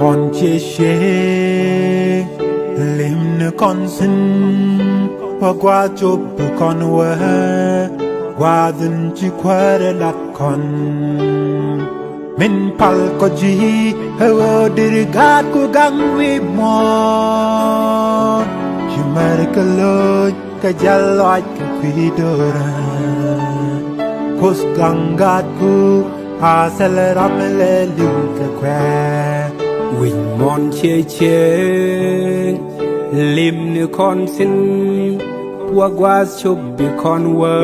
mon che she lim ne con sin wa qua chop con wa qua din chi kware lat con min pal ko ji ho dir gat ko gang wi mo chi mar ka lo ka jalot ka kwi dora kos gang gat ku ha sel ram le lu ka kwa win mon che che lim ne con sin wa gwa chop bi con wa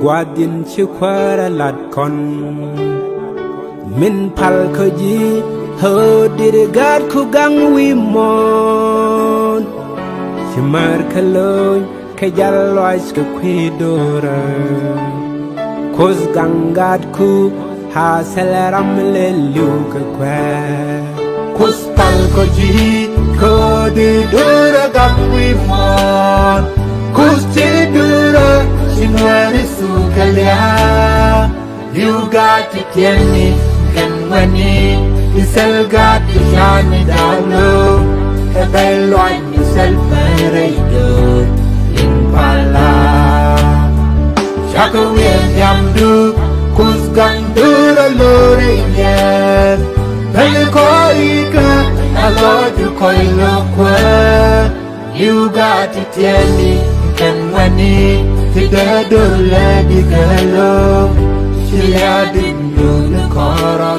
gwa din chi kwara lat con min pal ko ji ho dir gat ku gang wi mon shimar kaloy ka jallois ka kwidora kos gangat ku ha selaram le lu ka kwa kos pal ko ji ko de dura gang wi mon kos che dura shinwari su kalya you got to tell me can when you sell got to shine down low a bell on yourself very good in pala shaka we yam do kus gang do la lore yen bel ko ika alo to koi lo kwa you got to tell me can when you do la di galo Shia din do na kara